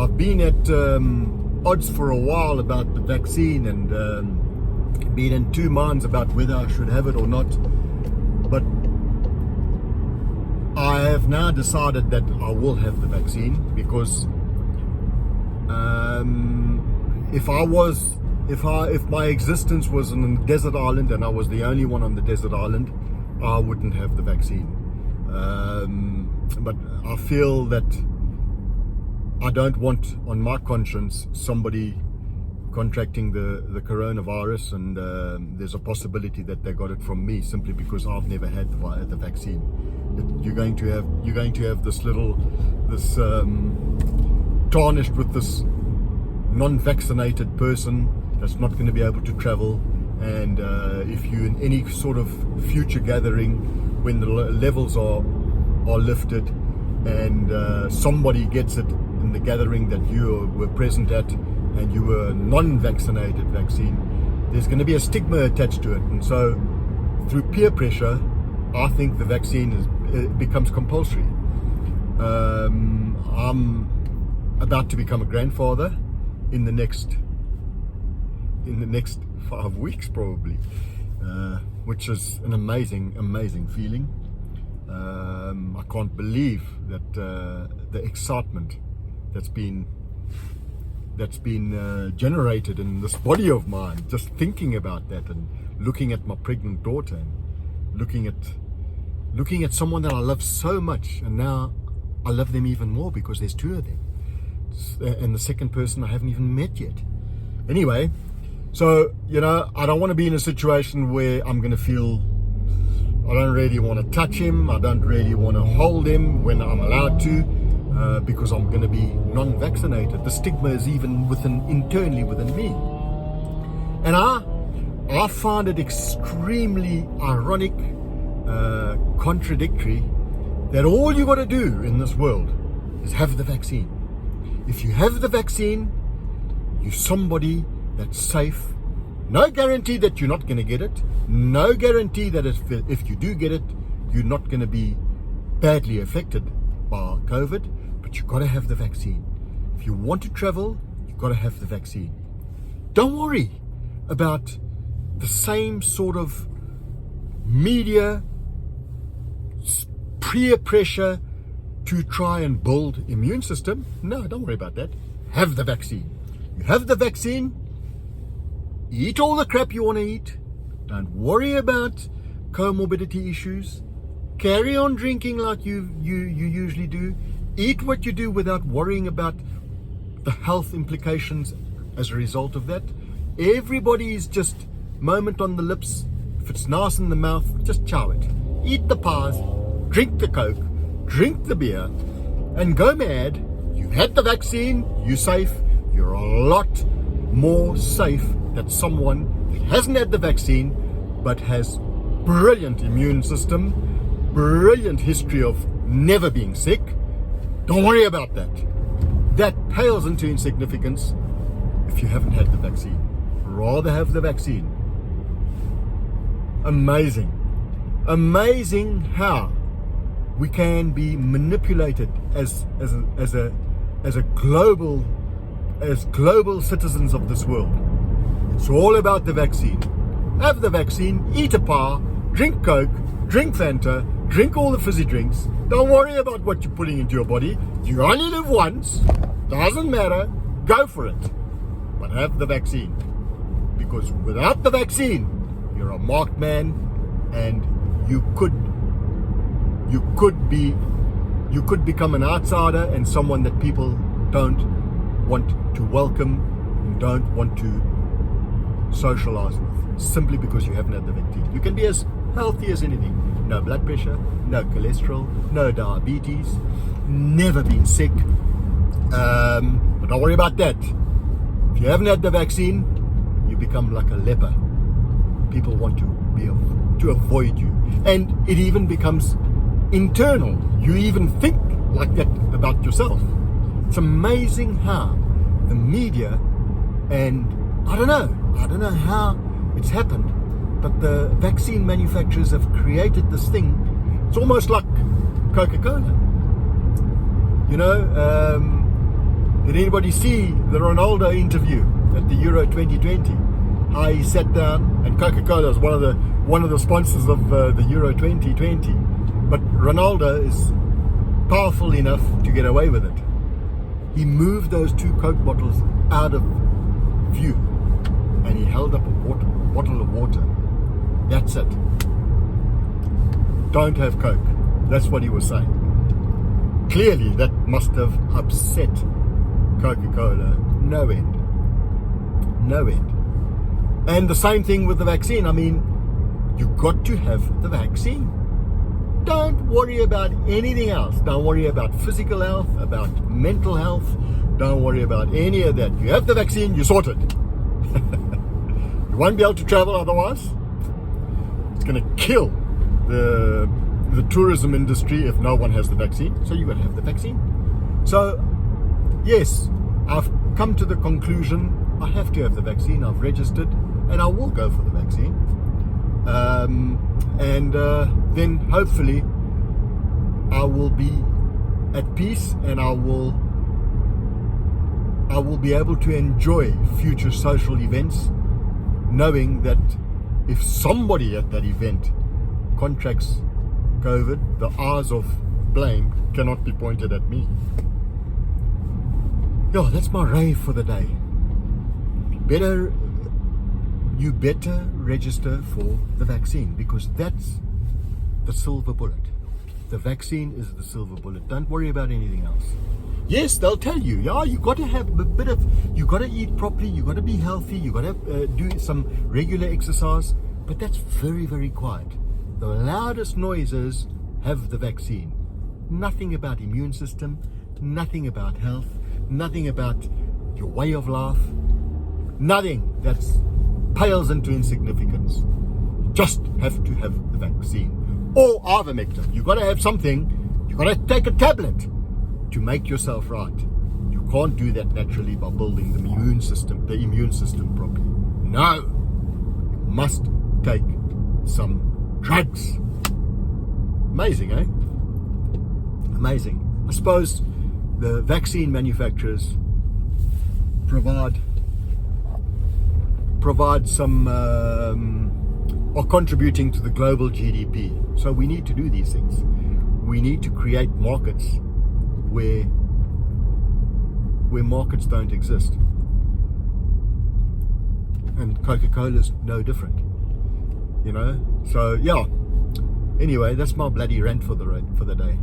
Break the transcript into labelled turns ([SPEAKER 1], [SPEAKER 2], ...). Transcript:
[SPEAKER 1] I've been at odds for a while about the vaccine and been in two minds about whether I should have it or not. But I have now decided that I will have the vaccine because if my existence was on a desert island and I was the only one on the desert island, I wouldn't have the vaccine. But I feel that I don't want on my conscience somebody contracting the coronavirus, and there's a possibility that they got it from me simply because I've never had the vaccine. You're going to have this tarnished with this non-vaccinated person that's not going to be able to travel, and if you in any sort of future gathering when the levels are lifted and somebody gets it in the gathering that you were present at and you were non-vaccinated vaccine, there's going to be a stigma attached to it. And so through peer pressure, I think the vaccine becomes compulsory. I'm about to become a grandfather in the next 5 weeks probably, which is an amazing feeling. I can't believe that the excitement that's been generated in this body of mine, just thinking about that and looking at my pregnant daughter and looking at someone that I love so much, and now I love them even more because there's two of them, and the second person I haven't even met yet. Anyway, so I don't want to be in a situation where I'm going to feel I don't really want to touch him, I don't really want to hold him when I'm allowed to, because I'm going to be non-vaccinated. The stigma is even internally within me, and I find it extremely ironic, contradictory, that all you got to do in this world is have the vaccine. If you have the vaccine, you're somebody that's safe. No guarantee that you're not going to get it. No guarantee that if you do get it, you're not going to be badly affected by COVID. But you've got to have the vaccine. If you want to travel, you've got to have the vaccine. Don't worry about the same sort of media peer pressure to try and build immune system. No, don't worry about that. Have the vaccine. You have the vaccine. Eat all the crap you want to eat. Don't worry about comorbidity issues. Carry on drinking like you usually do. Eat what you do without worrying about the health implications as a result of that. Everybody is just moment on the lips. If it's nice in the mouth, just chow it. Eat the pies, drink the Coke, drink the beer, and go mad. You had the vaccine, you're safe. You're a lot more safe than someone who hasn't had the vaccine but has brilliant immune system, brilliant history of never being sick. Don't worry about that. That pales into insignificance if you haven't had the vaccine. Rather have the vaccine. Amazing how we can be manipulated as global citizens of this world. It's all about the vaccine. Have the vaccine, eat a pie, drink Coke, drink Fanta, drink all the fizzy drinks. Don't worry about what you're putting into your body. You only live once. Doesn't matter. Go for it. But have the vaccine. Because without the vaccine, you're a marked man, and you could become an outsider and someone that people don't want to welcome and don't want to socialize with, simply because you haven't had the vaccine. You can be as healthy as anything. No blood pressure, no cholesterol, no diabetes, never been sick. But don't worry about that. If you haven't had the vaccine, you become like a leper. People want to avoid you, and it even becomes internal. You even think like that about yourself. It's amazing how the media, and I don't know how it's happened, but the vaccine manufacturers have created this thing. It's almost like Coca-Cola. Did anybody see the Ronaldo interview at the Euro 2020? How he sat down, and Coca-Cola is one of the sponsors of the Euro 2020. But Ronaldo is powerful enough to get away with it. He moved those 2 Coke bottles out of view, and he held up a bottle of water. That's it. Don't have Coke. That's what he was saying. Clearly, that must have upset Coca-Cola no end. No end. And the same thing with the vaccine. I mean, you got to have the vaccine. Don't worry about anything else. Don't worry about physical health, about mental health. Don't worry about any of that. You have the vaccine, you're sorted. You won't be able to travel otherwise. It's going to kill the tourism industry if no one has the vaccine. So you got to have the vaccine. So, yes, I've come to the conclusion I have to have the vaccine. I've registered and I will go for the vaccine. Then hopefully I will be at peace, and I will be able to enjoy future social events, knowing that if somebody at that event contracts COVID, the eyes of blame cannot be pointed at me. Yeah, that's my rave for the day. You better register for the vaccine, because that's the silver bullet. The vaccine is the silver bullet. Don't worry about anything else. Yes, they'll tell you, yeah, you got to have you got to eat properly, you got to be healthy, you got to do some regular exercise, but that's very, very quiet. The loudest noise is have the vaccine. Nothing about immune system, nothing about health, nothing about your way of life, nothing that pales into insignificance. Just have to have the vaccine. Or ivermectin. You got to have something. You got to take a tablet to make yourself right. You can't do that naturally by building the immune system properly. No, you must take some drugs. Amazing, eh? Amazing. I suppose the vaccine manufacturers provide some are contributing to the global GDP. So we need to do these things. We need to create markets where markets don't exist. And Coca-Cola's no different. You know? So yeah. Anyway, that's my bloody rant for the day.